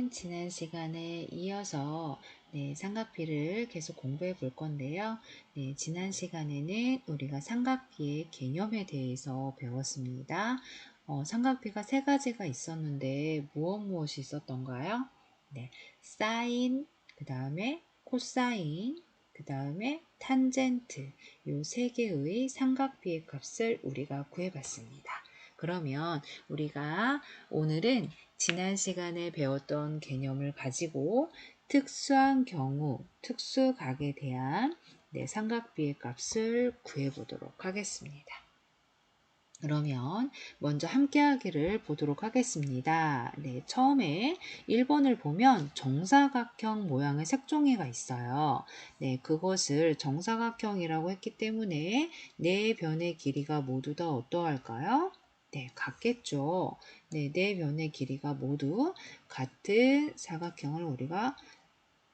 오늘은 지난 시간에 이어서 삼각비를 계속 공부해 볼 건데요. 지난 시간에는 우리가 삼각비의 개념에 대해서 배웠습니다. 삼각비가 세 가지가 있었는데 무엇이 있었던가요? 사인, 그 다음에 코사인, 그 다음에 탄젠트, 요 세 개의 삼각비의 값을 우리가 구해봤습니다. 그러면 우리가 오늘은 지난 시간에 배웠던 개념을 가지고 특수한 경우, 특수각에 대한 삼각비의 값을 구해보도록 하겠습니다. 그러면 먼저 함께하기를 보도록 하겠습니다. 처음에 1번을 보면 정사각형 모양의 색종이가 있어요. 그것을 정사각형이라고 했기 때문에 네 변의 길이가 모두 다 어떠할까요? 같겠죠. 네 변의 길이가 모두 같은 사각형을 우리가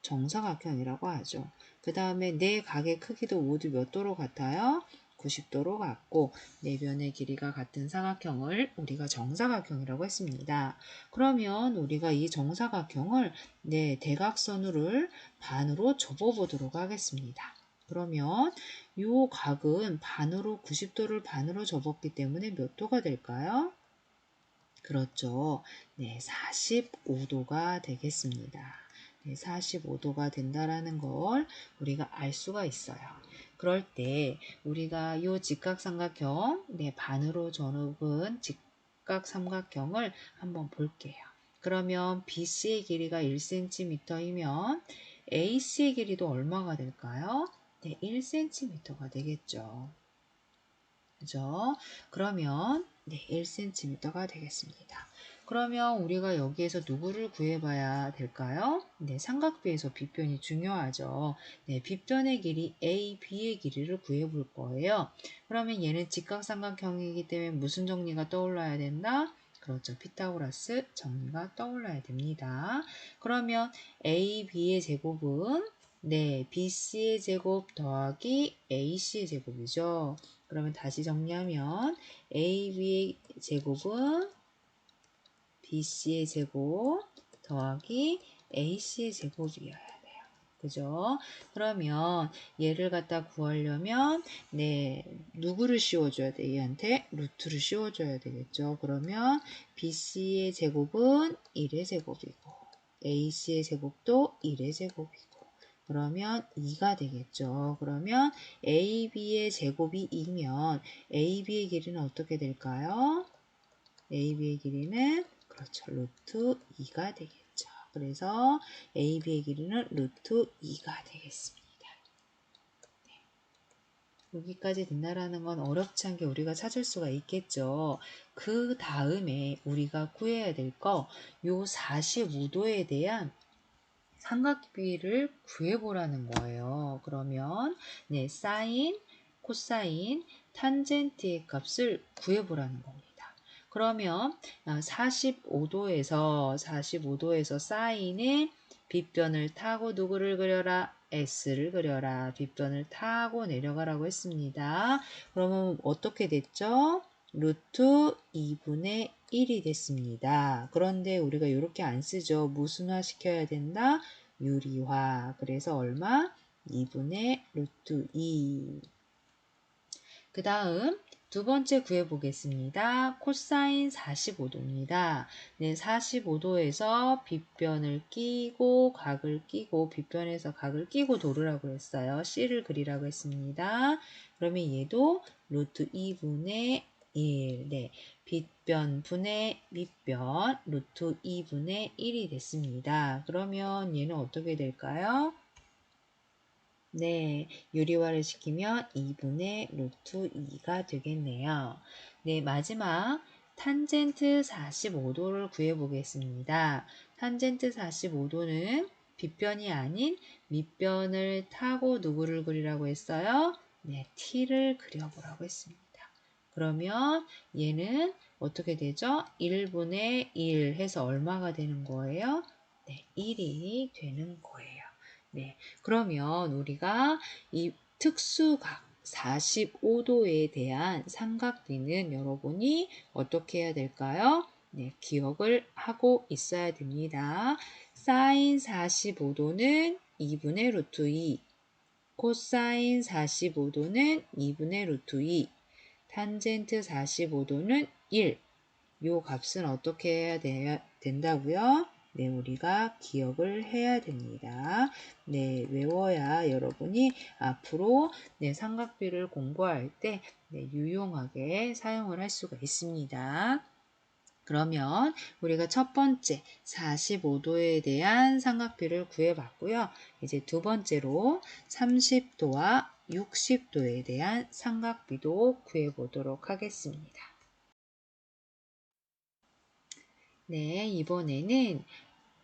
정사각형이라고 하죠. 그 다음에 네 각의 크기도 모두 몇 도로 같아요? 90도로 같고 네 변의 길이가 같은 사각형을 우리가 정사각형이라고 했습니다. 그러면 우리가 이 정사각형을 대각선을 반으로 접어보도록 하겠습니다. 그러면 이 각은 반으로 90도를 반으로 접었기 때문에 몇 도가 될까요? 그렇죠. 45도가 되겠습니다. 45도가 된다라는 걸 우리가 알 수가 있어요. 그럴 때 우리가 이 직각삼각형 반으로 접은 직각삼각형을 한번 볼게요. 그러면 BC의 길이가 1cm이면 AC의 길이도 얼마가 될까요? 1cm가 되겠죠. 그죠? 그러면 1cm가 되겠습니다. 그러면 우리가 여기에서 누구를 구해봐야 될까요? 삼각비에서 빗변이 중요하죠. 빗변의 길이 A, B의 길이를 구해볼 거예요. 그러면 얘는 직각삼각형이기 때문에 무슨 정리가 떠올라야 된다? 그렇죠. 피타고라스 정리가 떠올라야 됩니다. 그러면 A, B의 제곱은 BC의 제곱 더하기 AC의 제곱이죠. 그러면 다시 정리하면 AB의 제곱은 BC의 제곱 더하기 AC의 제곱이어야 돼요. 그죠? 그러면 얘를 갖다 구하려면 누구를 씌워줘야 돼? 얘한테 루트를 씌워줘야 되겠죠. 그러면 BC의 제곱은 1의 제곱이고 AC의 제곱도 1의 제곱이고 그러면 2가 되겠죠. 그러면 AB의 제곱이 2면 AB의 길이는 어떻게 될까요? AB의 길이는 그렇죠. 루트 2가 되겠죠. 그래서 AB의 길이는 루트 2가 되겠습니다. 여기까지 된다라는 건 어렵지 않게 우리가 찾을 수가 있겠죠. 그 다음에 우리가 구해야 될 거 요 45도에 대한 삼각비를 구해보라는 거예요. 그러면 사인, 코사인, 탄젠트의 값을 구해보라는 겁니다. 그러면 45도에서 사인의 빗변을 타고 누구를 그려라? S를 그려라. 빗변을 타고 내려가라고 했습니다. 그러면 어떻게 됐죠? 루트 2분의 1이 됐습니다. 그런데 우리가 이렇게 안 쓰죠. 무슨화 시켜야 된다? 유리화. 그래서 얼마? 2분의 루트 2. 그 다음 두 번째 구해보겠습니다. 코사인 45도입니다. 45도에서 빗변을 끼고 각을 끼고 빗변에서 각을 끼고 도르라고 했어요. C를 그리라고 했습니다. 그러면 얘도 루트 2분의 1. 빗변 분의 밑변 루트 2분의 1이 됐습니다. 그러면 얘는 어떻게 될까요? 유리화를 시키면 2분의 루트 2가 되겠네요. 마지막 탄젠트 45도를 구해보겠습니다. 탄젠트 45도는 빗변이 아닌 밑변을 타고 누구를 그리라고 했어요? t를 그려보라고 했습니다. 그러면 얘는 어떻게 되죠? 1분의 1 해서 얼마가 되는 거예요? 1이 되는 거예요. 그러면 우리가 이 특수각 45도에 대한 삼각비는 여러분이 어떻게 해야 될까요? 네, 기억을 하고 있어야 됩니다. 사인 45도는 2분의 루트 2, 코사인 45도는 2분의 루트 2, 탄젠트 45도는 1. 요 값은 어떻게 해야 된다고요? 네, 우리가 기억을 해야 됩니다. 네, 외워야 여러분이 앞으로 네, 삼각비를 공부할 때 네, 유용하게 사용을 할 수가 있습니다. 그러면 우리가 첫 번째 45도에 대한 삼각비를 구해봤고요. 이제 두 번째로 30도와 60도에 대한 삼각비도 구해보도록 하겠습니다. 네,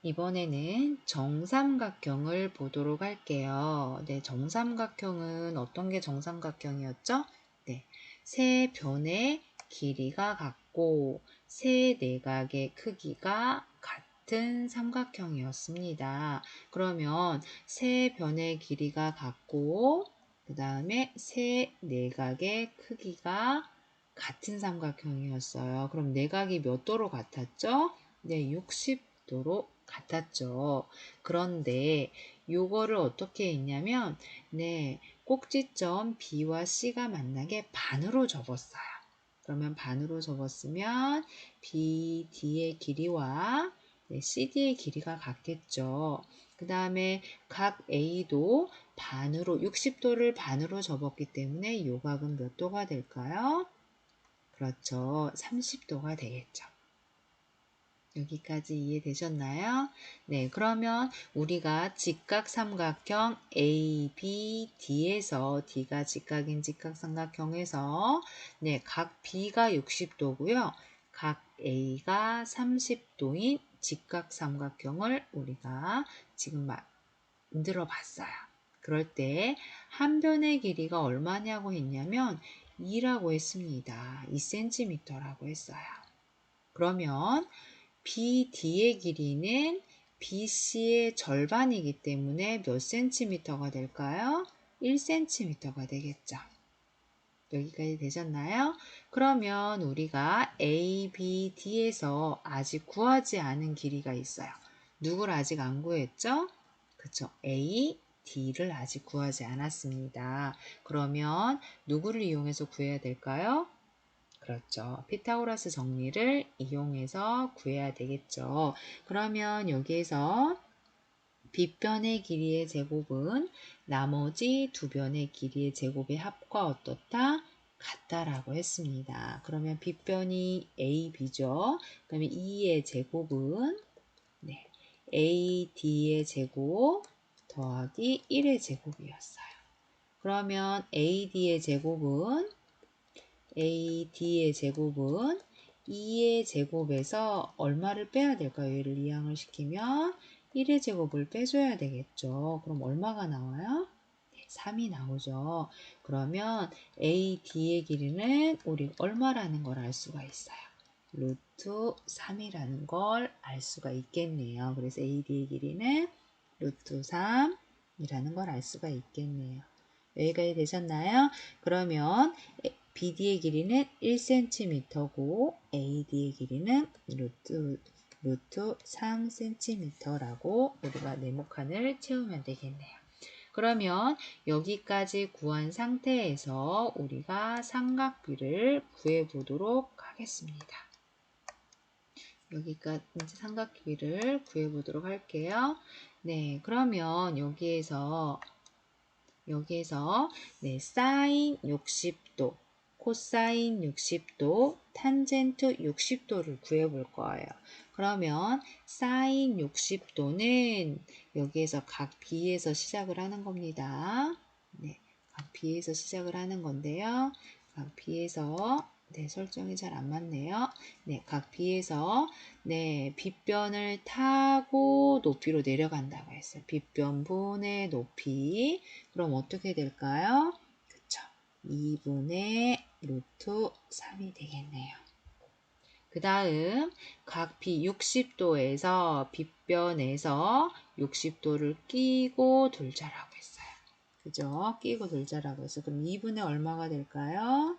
이번에는 정삼각형을 보도록 할게요. 네, 정삼각형은 어떤 게 정삼각형이었죠? 네, 세 변의 길이가 같고 세 내각의 크기가 같은 삼각형이었습니다. 그러면 세 변의 길이가 같고 그 다음에 세 내각의 크기가 같은 삼각형이었어요. 그럼 내각이 몇 도로 같았죠? 네, 60도로 같았죠. 그런데 요거를 어떻게 했냐면 네, 꼭지점 B와 C가 만나게 반으로 접었어요. 그러면 반으로 접었으면 BD의 길이와 네, CD의 길이가 같겠죠. 그 다음에 각 A도 반으로 60도를 반으로 접었기 때문에 요 각은 몇 도가 될까요? 그렇죠. 30도가 되겠죠. 여기까지 이해되셨나요? 네, 그러면 우리가 직각삼각형 ABD에서 D가 직각인 직각삼각형에서 네, 각 B가 60도고요. 각 A가 30도인 직각삼각형을 우리가 지금 만들어 봤어요. 그럴 때 한 변의 길이가 얼마냐고 했냐면 2라고 했습니다. 2cm라고 했어요. 그러면 BD의 길이는 BC의 절반이기 때문에 몇 cm가 될까요? 1cm가 되겠죠. 여기까지 되셨나요? 그러면 우리가 ABD에서 아직 구하지 않은 길이가 있어요. 누굴 아직 안 구했죠? 그쵸. AD를 아직 구하지 않았습니다. 그러면 누구를 이용해서 구해야 될까요? 그렇죠. 피타고라스 정리를 이용해서 구해야 되겠죠. 그러면 여기에서 빗변의 길이의 제곱은 나머지 두 변의 길이의 제곱의 합과 어떻다? 같다라고 했습니다. 그러면 빗변이 AB죠. 그 다음에 2의 제곱은 네, AD의 제곱 더하기 1의 제곱이었어요. 그러면 AD의 제곱은 2의 제곱에서 얼마를 빼야 될까요? 얘를 이항을 시키면 1의 제곱을 빼줘야 되겠죠. 그럼 얼마가 나와요? 3이 나오죠. 그러면 AD의 길이는 우리 얼마라는 걸 알 수가 있어요. 루트 3이라는 걸 알 수가 있겠네요. 그래서 AD의 길이는 루트 3이라는 걸 알 수가 있겠네요. 여기까지 되셨나요? 그러면 BD의 길이는 1cm고 AD의 길이는 루트 3cm라고 우리가 네모칸을 채우면 되겠네요. 그러면 여기까지 구한 상태에서 우리가 삼각비를 구해보도록 하겠습니다. 여기까지 삼각비를 구해보도록 할게요. 네, 그러면 여기에서 네, 사인 60도, 코사인 60도, 탄젠트 60도를 구해볼 거예요. 그러면 사인 60도는 여기에서 각 B에서 시작을 하는 겁니다. 네, 각 B에서 시작을 하는 건데요. 각 B에서 네, 설정이 잘 안 맞네요. 네, 각 B에서 네, 빗변을 타고 높이로 내려간다고 했어요. 빗변분의 높이. 그럼 어떻게 될까요? 그쵸. 2분의 루트 3이 되겠네요. 그 다음 각 B 60도에서 빗변에서 60도를 끼고 돌자라고 했어요. 그죠? 끼고 돌자라고 했어요. 그럼 2분의 얼마가 될까요?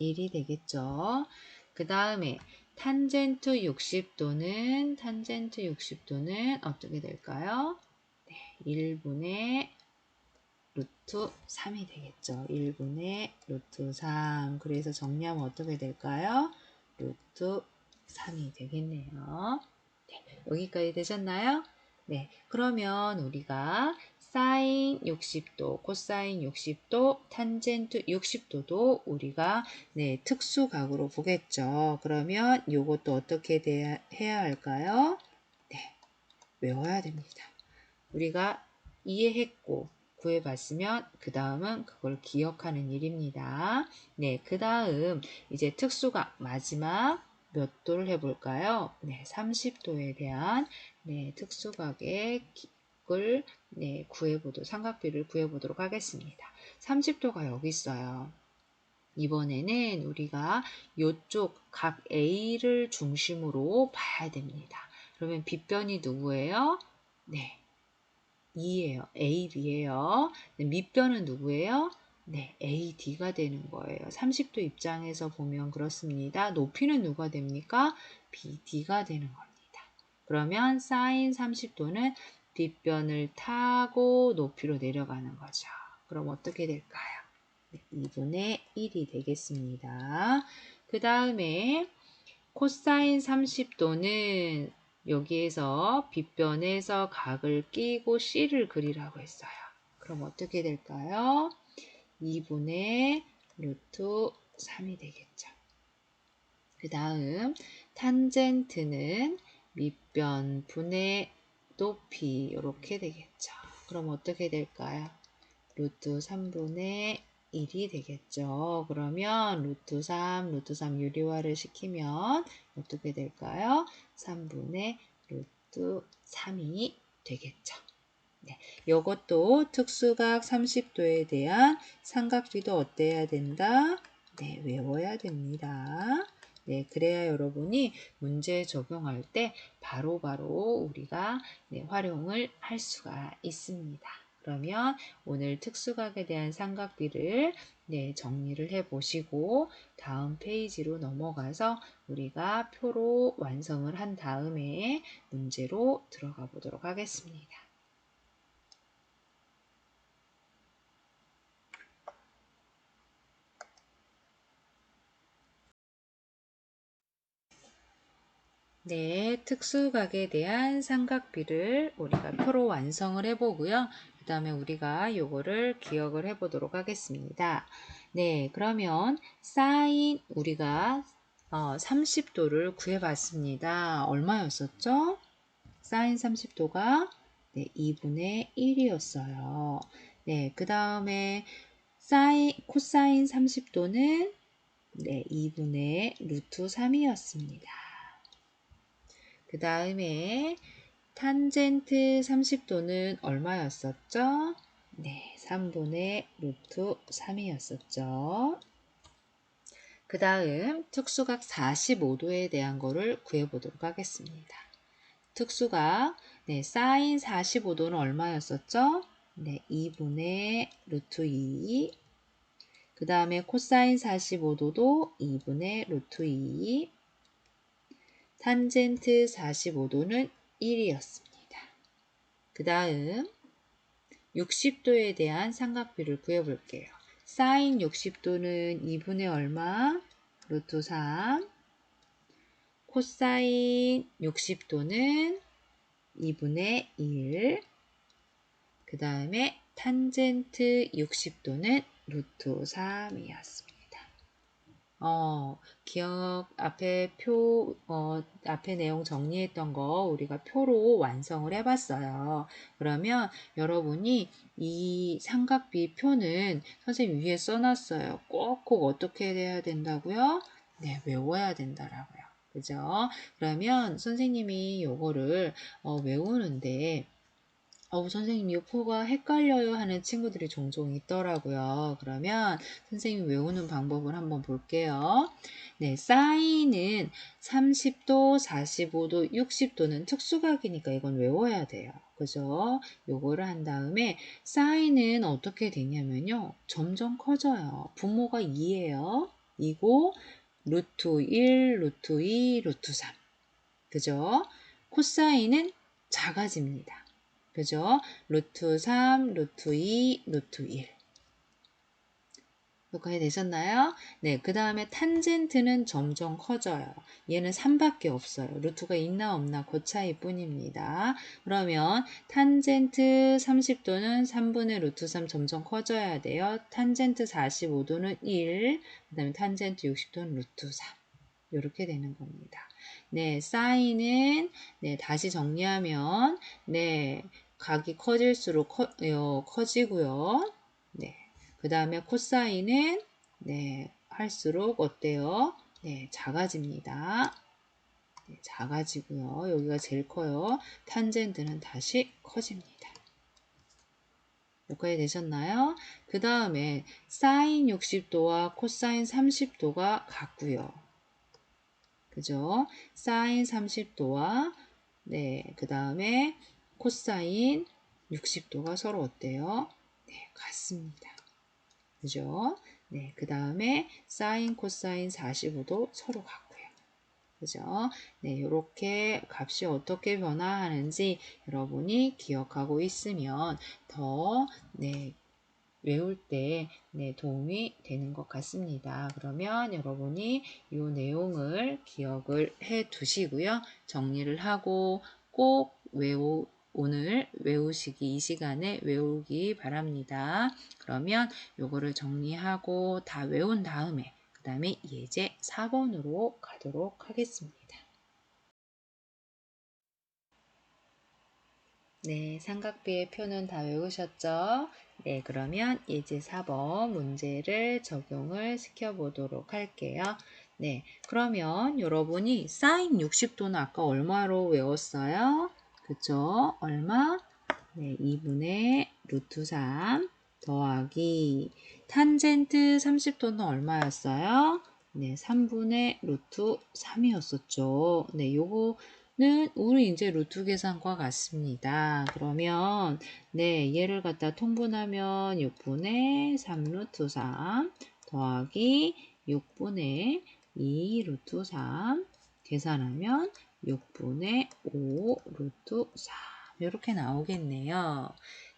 1이 되겠죠. 그 다음에 탄젠트 60도는 어떻게 될까요? 네, 1분의 루트 3이 되겠죠. 1분의 루트 3. 그래서 정리하면 어떻게 될까요? 루트 3이 되겠네요. 네, 여기까지 되셨나요? 네, 그러면 우리가 사인 60도, 코사인 60도, 탄젠트 60도도 우리가 네, 특수각으로 보겠죠. 그러면 이것도 어떻게 해야 할까요? 네, 외워야 됩니다. 우리가 이해했고 구해봤으면 그 다음은 그걸 기억하는 일입니다. 네, 그 다음 이제 특수각 마지막 몇 도를 해볼까요? 네, 30도에 대한 네, 특수각의 을 네, 삼각비를 구해보도록 하겠습니다. 30도가 여기 있어요. 이번에는 우리가 이쪽 각 A를 중심으로 봐야 됩니다. 그러면 빗변이 누구예요? 네, 2예요. AB예요. 밑변은 누구예요? 네, AD가 되는 거예요. 30도 입장에서 보면 그렇습니다. 높이는 누가 됩니까? BD가 되는 겁니다. 그러면 사인 30도는 빗변을 타고 높이로 내려가는 거죠. 그럼 어떻게 될까요? 네, 2분의 1이 되겠습니다. 그 다음에 코사인 30도는 여기에서 빗변에서 각을 끼고 C를 그리라고 했어요. 그럼 어떻게 될까요? 2분의 루트 3이 되겠죠. 그 다음 탄젠트는 밑변 분의 높이 이렇게 되겠죠. 그럼 어떻게 될까요? 루트 3분의 1이 되겠죠. 그러면 루트 3 유리화를 시키면 어떻게 될까요? 3분의 루트 3이 되겠죠. 네, 이것도 특수각 30도에 대한 삼각비도 어때야 된다? 네, 외워야 됩니다. 네, 그래야 여러분이 문제 적용할 때 바로바로 우리가 네, 활용을 할 수가 있습니다. 그러면 오늘 특수각에 대한 삼각비를 네, 정리를 해 보시고 다음 페이지로 넘어가서 우리가 표로 완성을 한 다음에 문제로 들어가 보도록 하겠습니다. 네, 특수각에 대한 삼각비를 우리가 표로 완성을 해보고요. 그 다음에 우리가 요거를 기억을 해보도록 하겠습니다. 네, 그러면 사인 우리가 30도를 구해봤습니다. 얼마였었죠? 사인 30도가 네, 2분의 1이었어요. 네, 그 다음에 코사인 30도는 네, 2분의 루트 3이었습니다. 그 다음에 탄젠트 30도는 얼마였었죠? 네, 3분의 루트 3이었었죠. 그 다음 특수각 45도에 대한 거를 구해보도록 하겠습니다. 특수각 네, 사인 45도는 얼마였었죠? 네, 2분의 루트 2. 그 다음에 코사인 45도도 2분의 루트 2. 탄젠트 45도는 1이었습니다. 그 다음 60도에 대한 삼각비를 구해볼게요. 사인 60도는 2분의 얼마? 루트 3. 코사인 60도는 2분의 1. 그 다음에 탄젠트 60도는 루트 3이었습니다. 기억 앞에 내용 정리했던 거 우리가 표로 완성을 해봤어요. 그러면 여러분이 이 삼각비 표는 선생님 위에 써놨어요. 꼭꼭 어떻게 해야 된다고요? 네, 외워야 된다라고요. 그죠? 그러면 선생님이 요거를 외우는데 선생님, 이 표가 헷갈려요 하는 친구들이 종종 있더라고요. 그러면 선생님 외우는 방법을 한번 볼게요. 네, 사인은 30도, 45도, 60도는 특수각이니까 이건 외워야 돼요. 그죠? 요거를 한 다음에 사인은 어떻게 되냐면요. 점점 커져요. 분모가 2예요. 이고 루트 1, 루트 2, 루트 3. 그죠? 코사인은 작아집니다. 그죠? 루트 3, 루트 2, 루트 1. 여기까지 되셨나요? 네, 그 다음에 탄젠트는 점점 커져요. 얘는 3밖에 없어요. 루트가 있나 없나 그 차이뿐입니다. 그러면 탄젠트 30도는 3분의 루트 3 점점 커져야 돼요. 탄젠트 45도는 1, 그 다음에 탄젠트 60도는 루트 3. 이렇게 되는 겁니다. 네, 사인은 네, 다시 정리하면 네, 각이 커질수록 커지고요. 네. 그 다음에 코사인은 네, 할수록 어때요? 네, 작아집니다. 네, 작아지고요. 여기가 제일 커요. 탄젠트는 다시 커집니다. 여기까지 되셨나요? 그 다음에 사인 60도와 코사인 30도가 같고요. 그죠? 사인 30도와 네, 그 다음에 코사인 60도가 서로 어때요? 네, 같습니다. 그죠? 네, 그 다음에 사인, 코사인 45도 서로 같고요. 그죠? 네, 이렇게 값이 어떻게 변화하는지 여러분이 기억하고 있으면 더 네, 외울 때 네, 도움이 되는 것 같습니다. 그러면 여러분이 이 내용을 기억을 해 두시고요. 정리를 하고 꼭 오늘 외우시기 이 시간에 외우기 바랍니다. 그러면 요거를 정리하고 다 외운 다음에 그 다음에 예제 4번으로 가도록 하겠습니다. 네, 삼각비의 표는 다 외우셨죠? 네, 그러면 예제 4번 문제를 적용을 시켜보도록 할게요. 네, 그러면 여러분이 사인 60도는 아까 얼마로 외웠어요? 그쵸? 얼마? 네, 2분의 루트 3 더하기 탄젠트 30도는 얼마였어요? 네, 3분의 루트 3이었었죠. 네, 요거는 우리 이제 루트 계산과 같습니다. 그러면 네, 얘를 갖다 통분하면 6분의 3 루트 3 더하기 6분의 2 루트 3 계산하면 6분의 5 루트 3 이렇게 나오겠네요.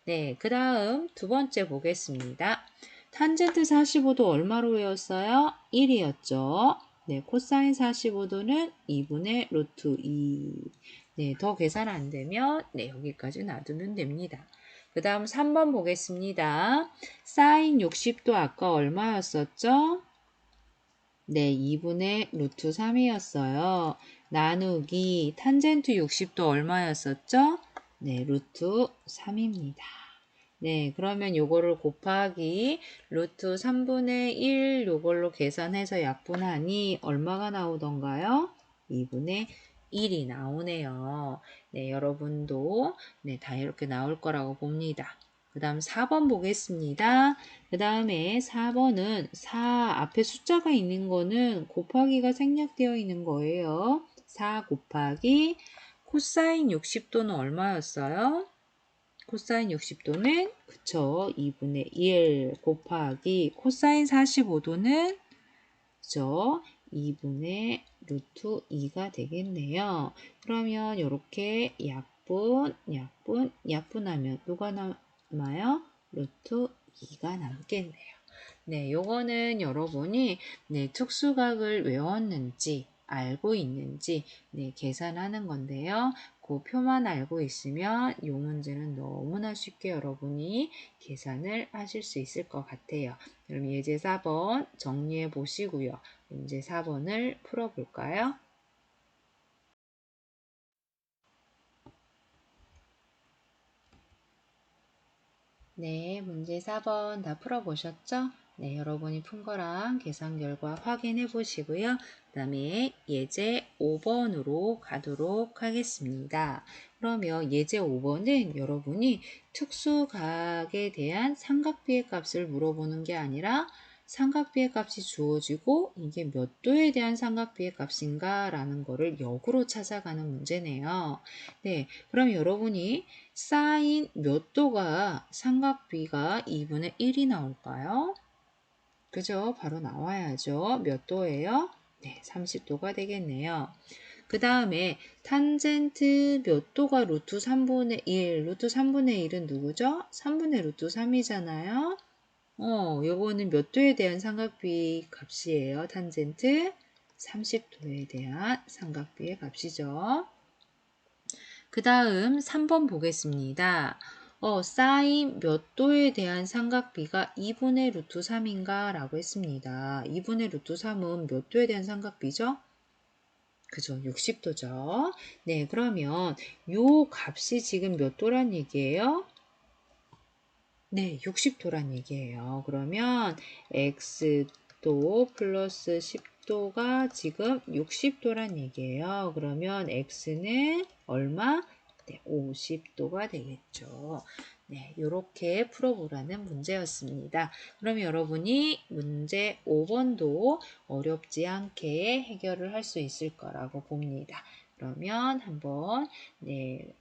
네, 그 다음 두 번째 보겠습니다. 탄젠트 45도 얼마로 외웠어요? 1이었죠. 네, 코사인 45도는 2분의 루트 2. 네, 더 계산 안 되면 네, 여기까지 놔두면 됩니다. 그 다음 3번 보겠습니다. 사인 60도 아까 얼마였었죠? 네, 2분의 루트 3이었어요. 나누기 탄젠트 60도 얼마였었죠? 네, 루트 3입니다. 네, 그러면 요거를 곱하기 루트 3분의 1 요걸로 계산해서 약분하니 얼마가 나오던가요? 2분의 1이 나오네요. 네, 여러분도 네, 다 이렇게 나올 거라고 봅니다. 그 다음 4번 보겠습니다. 그 다음에 4번은 4 앞에 숫자가 있는 거는 곱하기가 생략되어 있는 거예요. 4 곱하기 코사인 60도는 얼마였어요? 코사인 60도는 그쵸 2분의 1 곱하기 코사인 45도는 그죠 2분의 루트 2가 되겠네요. 그러면 이렇게 약분하면 누가 남아요? 루트 2가 남겠네요. 네, 요거는 여러분이 네, 특수각을 외웠는지 알고 있는지 네, 계산하는 건데요. 그 표만 알고 있으면 이 문제는 너무나 쉽게 여러분이 계산을 하실 수 있을 것 같아요. 그럼 예제 4번 정리해 보시고요. 문제 4번을 풀어볼까요? 네, 문제 4번 다 풀어보셨죠? 네, 여러분이 푼 거랑 계산 결과 확인해 보시고요. 그 다음에 예제 5번으로 가도록 하겠습니다. 그러면 예제 5번은 여러분이 특수각에 대한 삼각비의 값을 물어보는 게 아니라 삼각비의 값이 주어지고 이게 몇 도에 대한 삼각비의 값인가 라는 거를 역으로 찾아가는 문제네요. 네, 그럼 여러분이 사인 몇 도가 삼각비가 2분의 1이 나올까요? 그죠? 바로 나와야죠. 몇 도예요? 네, 30도가 되겠네요. 그 다음에 탄젠트 몇 도가 루트 3분의 1, 루트 3분의 1은 누구죠? 3분의 루트 3이잖아요. 요거는 몇 도에 대한 삼각비 값이에요. 탄젠트 30도에 대한 삼각비의 값이죠. 그 다음 3번 보겠습니다. 사인 몇 도에 대한 삼각비가 2분의 루트 3인가? 라고 했습니다. 2분의 루트 3은 몇 도에 대한 삼각비죠? 그죠? 60도죠. 네, 그러면 요 값이 지금 몇 도란 얘기예요? 네, 60도란 얘기예요. 그러면 x도 플러스 10도가 지금 60도란 얘기예요. 그러면 x는 얼마? 네, 50도가 되겠죠. 네, 이렇게 풀어보라는 문제였습니다. 그럼 여러분이 문제 5번도 어렵지 않게 해결을 할 수 있을 거라고 봅니다. 그러면 한번 네,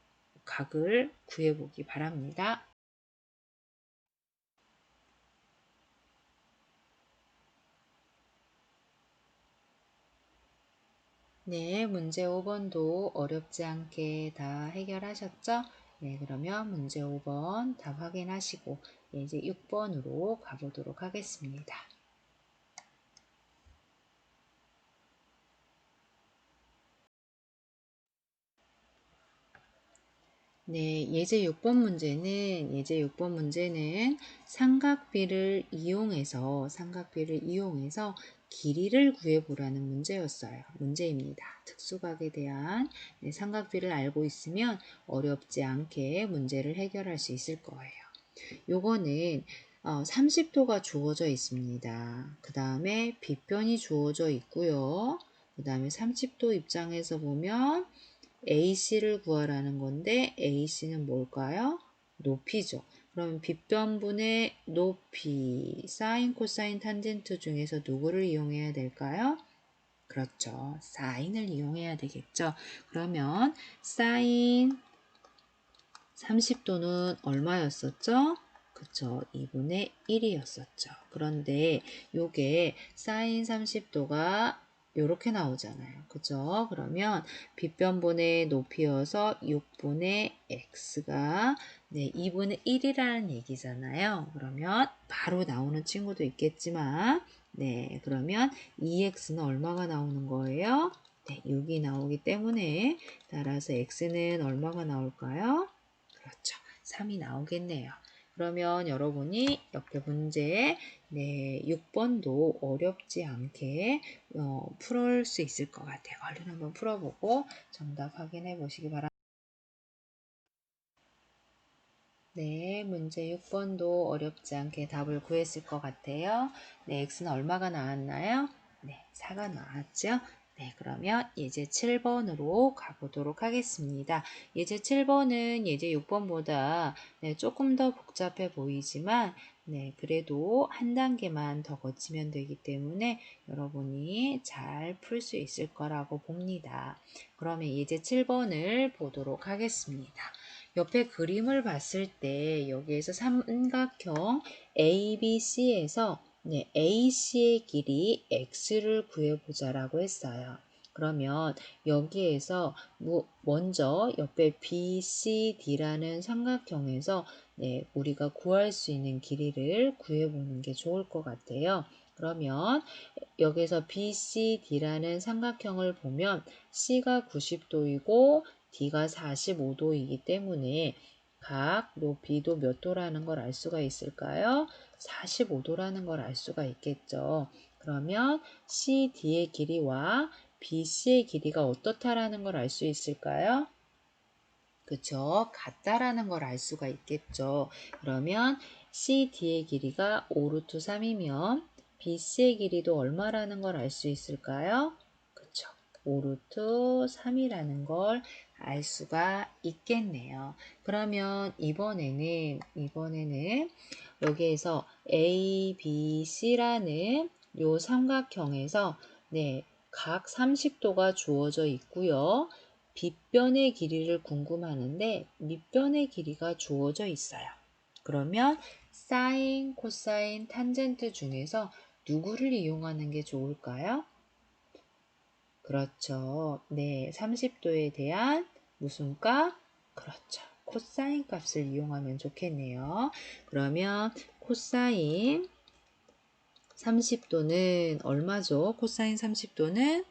각을 구해보기 바랍니다. 네, 문제 5번도 어렵지 않게 다 해결하셨죠? 네, 그러면 문제 5번 답 확인하시고 이제 6번으로 가보도록 하겠습니다. 네, 예제 6번 문제는 삼각비를 이용해서 길이를 구해보라는 문제입니다. 특수각에 대한 삼각비를 알고 있으면 어렵지 않게 문제를 해결할 수 있을 거예요. 요거는 30도가 주어져 있습니다. 그 다음에 빗변이 주어져 있고요. 그 다음에 30도 입장에서 보면 AC를 구하라는 건데 AC는 뭘까요? 높이죠. 그럼 빗변분의 높이, 사인, 코사인, 탄젠트 중에서 누구를 이용해야 될까요? 그렇죠. 사인을 이용해야 되겠죠. 그러면 사인 30도는 얼마였었죠? 그쵸. 2분의 1이었었죠. 그런데 요게 사인 30도가 요렇게 나오잖아요. 그죠? 그러면 빗변분의 높이여서 6분의 x가 네, 2분의 1이라는 얘기잖아요. 그러면 바로 나오는 친구도 있겠지만 네, 그러면 2x는 얼마가 나오는 거예요? 네, 6이 나오기 때문에 따라서 x는 얼마가 나올까요? 그렇죠. 3이 나오겠네요. 그러면 여러분이 옆에 문제 네, 6번도 어렵지 않게 풀을 수 있을 것 같아요. 얼른 한번 풀어보고 정답 확인해 보시기 바랍니다. 네, 문제 6번도 어렵지 않게 답을 구했을 것 같아요. 네, x는 얼마가 나왔나요? 네, 4가 나왔죠? 네, 그러면 예제 7번으로 가보도록 하겠습니다. 예제 7번은 예제 6번보다 네, 조금 더 복잡해 보이지만 네, 그래도 한 단계만 더 거치면 되기 때문에 여러분이 잘 풀 수 있을 거라고 봅니다. 그러면 예제 7번을 보도록 하겠습니다. 옆에 그림을 봤을 때 여기에서 삼각형 ABC에서 네, AC의 길이 X를 구해보자라고 했어요. 그러면 여기에서 먼저 옆에 BCD라는 삼각형에서 네, 우리가 구할 수 있는 길이를 구해보는 게 좋을 것 같아요. 그러면 여기서 BCD라는 삼각형을 보면 C가 90도이고 D가 45도이기 때문에 각 높이도 몇 도라는 걸 알 수가 있을까요? 45도라는 걸 알 수가 있겠죠. 그러면 CD의 길이와 BC의 길이가 어떻다라는 걸 알 수 있을까요? 그쵸? 같다라는 걸 알 수가 있겠죠. 그러면 CD의 길이가 5루트 3이면 BC의 길이도 얼마라는 걸 알 수 있을까요? 그쵸? 5루트 3이라는 걸 알 수가 있겠네요. 그러면 이번에는 여기에서 A, B, C라는 요 삼각형에서 네, 각 30도가 주어져 있고요. 빗변의 길이를 궁금하는데 밑변의 길이가 주어져 있어요. 그러면 사인, 코사인, 탄젠트 중에서 누구를 이용하는 게 좋을까요? 그렇죠. 네, 30도에 대한 무슨 값? 그렇죠. 코사인 값을 이용하면 좋겠네요. 그러면 코사인 30도는 얼마죠? 코사인 30도는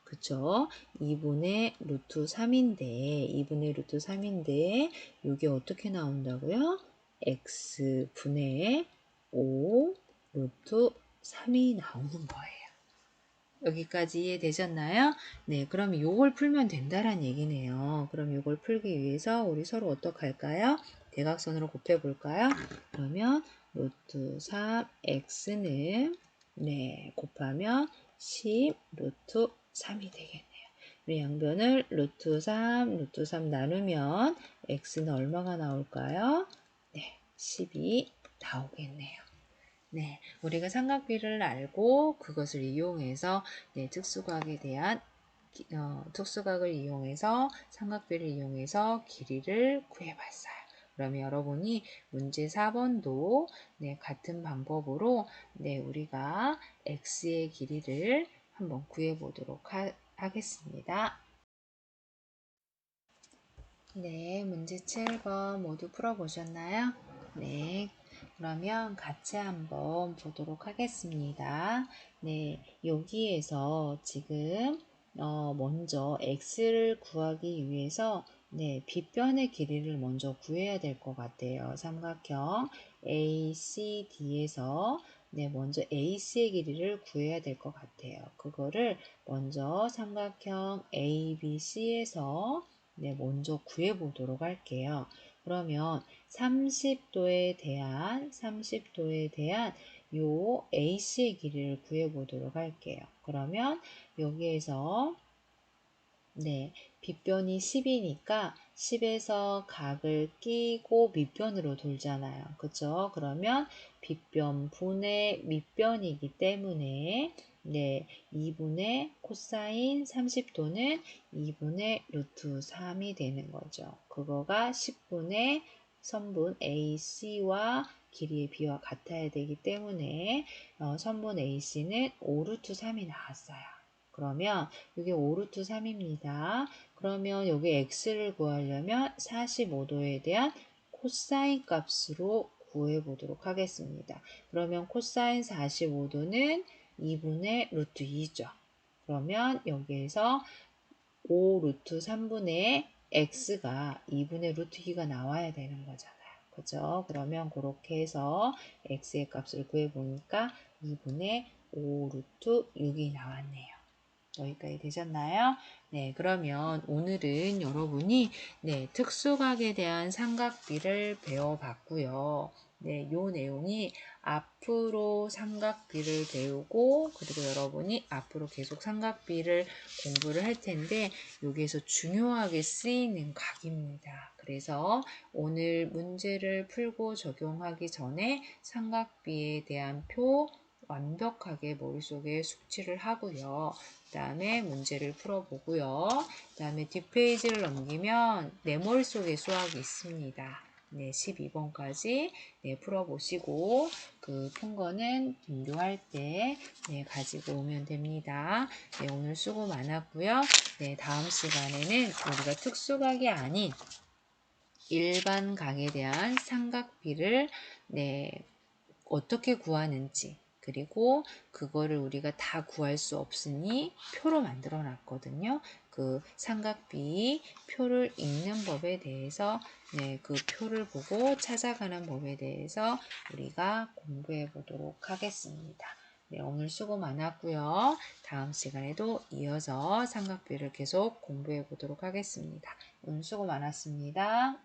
그쵸? 2분의 루트 3인데 2분의 루트 3인데 이게 어떻게 나온다고요? x분의 5 루트 3이 나오는 거예요. 여기까지 이해되셨나요? 네, 그럼 요걸 풀면 된다란 얘기네요. 그럼 요걸 풀기 위해서 우리 서로 어떻게 할까요? 대각선으로 곱해볼까요? 그러면 루트 3x는 네, 곱하면 10 루트 3이 되겠네요. 우리 양변을 루트 3 나누면 x는 얼마가 나올까요? 네, 10이 나오겠네요. 네, 우리가 삼각비를 알고 그것을 이용해서 네, 특수각을 이용해서 삼각비를 이용해서 길이를 구해봤어요. 그러면 여러분이 문제 4번도 네, 같은 방법으로 네, 우리가 x의 길이를 한번 구해보도록 하겠습니다. 네, 문제 7번 모두 풀어보셨나요? 네, 그러면 같이 한번 보도록 하겠습니다. 네, 여기에서 지금 먼저 x를 구하기 위해서 네, 빗변의 길이를 먼저 구해야 될 것 같아요. 삼각형 ACD에서 네, 먼저 AC의 길이를 구해야 될 것 같아요. 그거를 먼저 삼각형 ABC에서 네, 먼저 구해보도록 할게요. 그러면 30도에 대한 요 AC의 길이를 구해보도록 할게요. 그러면 여기에서 네, 빗변이 10이니까 10에서 각을 끼고 밑변으로 돌잖아요. 그쵸? 그러면 빗변 분의 밑변이기 때문에 네, 2분의 코사인 30도는 2분의 루트 3이 되는 거죠. 그거가 10분의 선분 AC와 길이의 비와 같아야 되기 때문에 선분 AC는 5 루트 3이 나왔어요. 그러면 이게 5루트 3입니다. 그러면 여기 x를 구하려면 45도에 대한 코사인 값으로 구해보도록 하겠습니다. 그러면 코사인 45도는 2분의 루트 2죠. 그러면 여기에서 5 루트 3분의 x가 2분의 루트 2가 나와야 되는 거잖아요. 그죠? 그러면 그렇게 해서 x의 값을 구해보니까 2분의 5 루트 6이 나왔네요. 여기까지 되셨나요? 네, 그러면 오늘은 여러분이 네, 특수각에 대한 삼각비를 배워봤고요. 네, 요 내용이 앞으로 삼각비를 배우고 그리고 여러분이 앞으로 계속 삼각비를 공부를 할 텐데 여기에서 중요하게 쓰이는 각입니다. 그래서 오늘 문제를 풀고 적용하기 전에 삼각비에 대한 표 완벽하게 머릿속에 숙지를 하고요. 그 다음에 문제를 풀어보고요. 그 다음에 뒷페이지를 넘기면 내 머릿속에 수학이 있습니다. 네, 12번까지 네, 풀어보시고 그 푼 거는 분류할 때 네, 가지고 오면 됩니다. 네, 오늘 수고 많았고요. 네, 다음 시간에는 우리가 특수각이 아닌 일반 각에 대한 삼각비를 네, 어떻게 구하는지 그리고 그거를 우리가 다 구할 수 없으니 표로 만들어 놨거든요. 그 삼각비 표를 읽는 법에 대해서 네, 그 표를 보고 찾아가는 법에 대해서 우리가 공부해 보도록 하겠습니다. 네, 오늘 수고 많았고요. 다음 시간에도 이어서 삼각비를 계속 공부해 보도록 하겠습니다. 오늘 수고 많았습니다.